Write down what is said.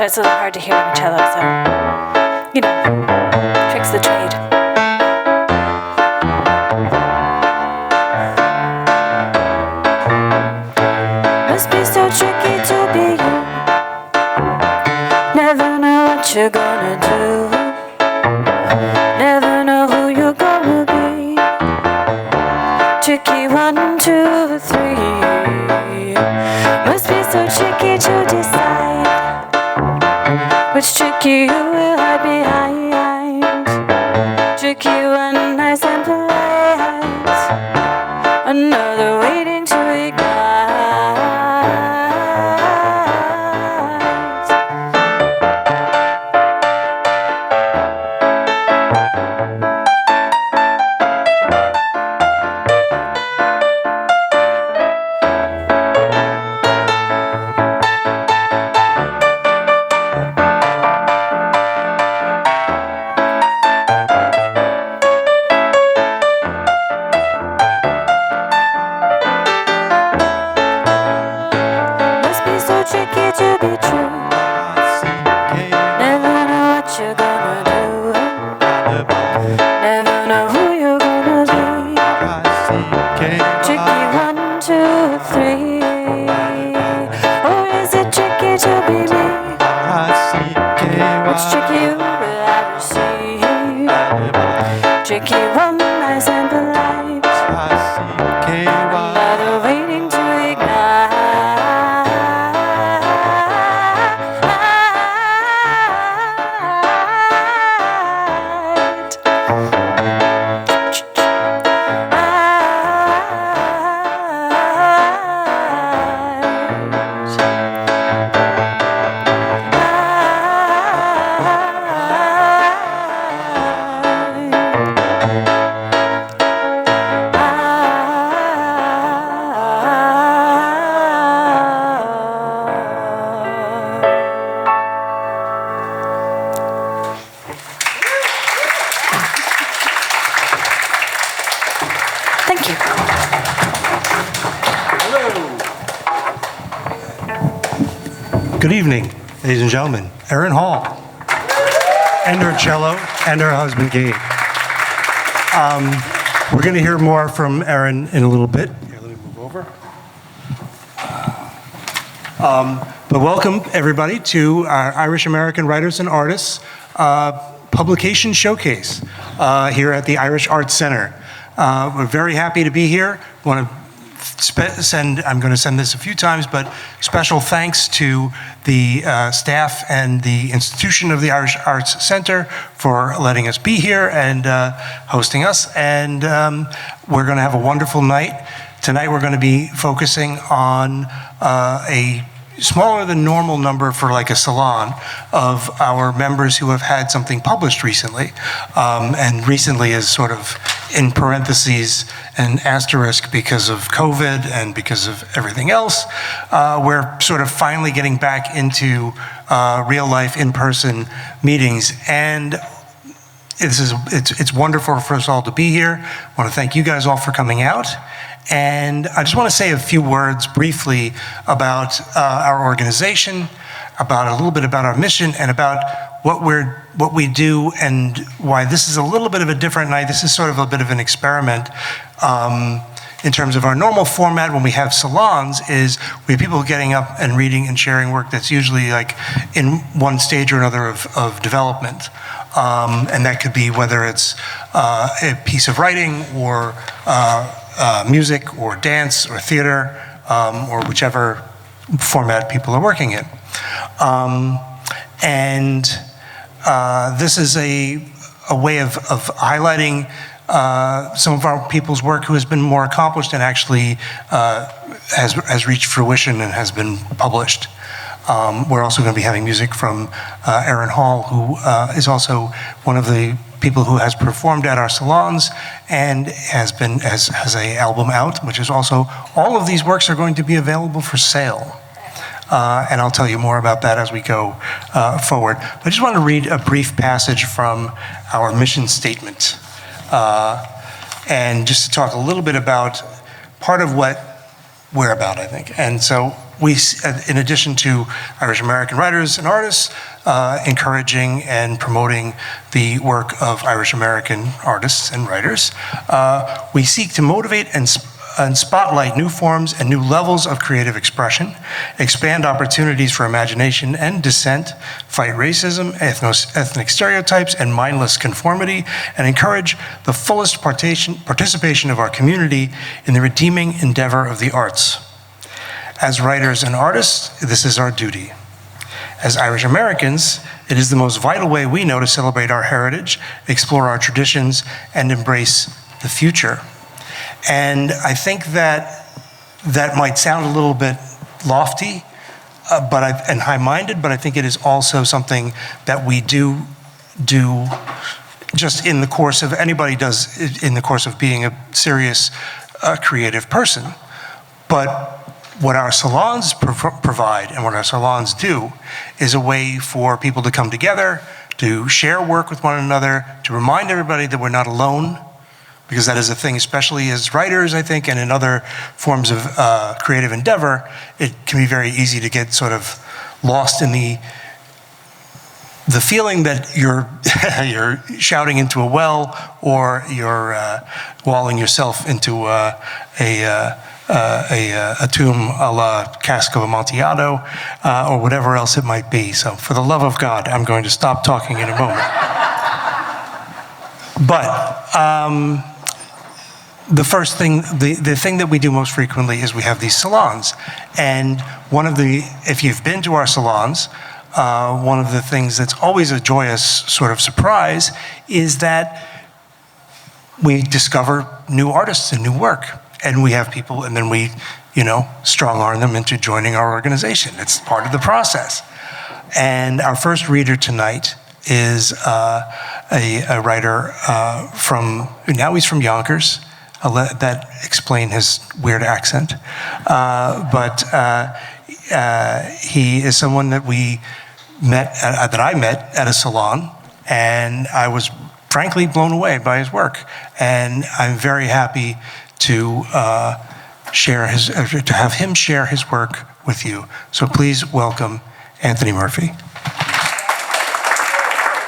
why it's a little hard to hear on the cello, so, you know, tricks of the trade. Must be so tricky to be you. Never know what you're gonna do. Never know who you're gonna be. Tricky 1, 2, 3. Must be so tricky to decide which tricky you will hide behind. Tricky one, nice and polite. Another waiting to ignite. Tricky to be true. Never know what you're gonna do. Never know who you're gonna be. Tricky 1, 2, 3. Or is it tricky to be me? Which tricky you will ever see? Tricky one, nice and polite. Another waiting to ignite. Thank you. Good evening, ladies and gentlemen. Erin Hall, and her cello, and her husband, Gabe. We're going to hear more from Erin in a little bit. Here, let me move over. But welcome, everybody, to our Irish American Writers and Artists Publication Showcase here at the Irish Arts Center. We're very happy to be here. I'm going to send this a few times, but special thanks to the staff and the institution of the Irish Arts Center for letting us be here and hosting us. And we're going to have a wonderful night. Tonight we're going to be focusing on a smaller than normal number for like a salon of our members who have had something published recently. And recently is sort of in parentheses and asterisk because of COVID and because of everything else. We're sort of finally getting back into real life in-person meetings. And it's wonderful for us all to be here. I want to thank you guys all for coming out. And I just want to say a few words briefly about our organization, about a little bit about our mission, and about what we do and why this is a little bit of a different night. This is sort of a bit of an experiment in terms of our normal format when we have salons is we have people getting up and reading and sharing work that's usually like in one stage or another of development. And that could be whether it's a piece of writing or music or dance or theater or whichever format people are working in. This is a way of highlighting some of our people's work who has been more accomplished and actually has reached fruition and has been published. We're also going to be having music from Erin Hall, who is also one of the people who has performed at our salons and has an album out, which is also, all of these works are going to be available for sale. And I'll tell you more about that as we go forward. But I just want to read a brief passage from our mission statement. And just to talk a little bit about part of what whereabout, I think. And so we, in addition to Irish American writers and artists, encouraging and promoting the work of Irish American artists and writers, we seek to motivate and spotlight new forms and new levels of creative expression, expand opportunities for imagination and dissent, fight racism, ethnic stereotypes, and mindless conformity, and encourage the fullest participation of our community in the redeeming endeavor of the arts. As writers and artists, this is our duty. As Irish Americans, it is the most vital way we know to celebrate our heritage, explore our traditions, and embrace the future. And I think that might sound a little bit lofty and high-minded, but I think it is also something that we do just in the course of, anybody does in the course of being a serious creative person. But what our salons provide and what our salons do is a way for people to come together, to share work with one another, to remind everybody that we're not alone, because that is a thing, especially as writers, I think, and in other forms of creative endeavor, it can be very easy to get sort of lost in the feeling that you're shouting into a well, or you're walling yourself into a tomb a la Cask of Amontillado, or whatever else it might be. So for the love of God, I'm going to stop talking in a moment. But the first thing, the thing that we do most frequently is we have these salons. And if you've been to our salons, one of the things that's always a joyous sort of surprise is that we discover new artists and new work. And we have people, and then we, strong arm them into joining our organization. It's part of the process. And our first reader tonight is a writer now he's from Yonkers. I'll let that explain his weird accent. But he is someone that I met at a salon, and I was frankly blown away by his work. And I'm very happy to have him share his work with you. So please welcome Anthony Murphy.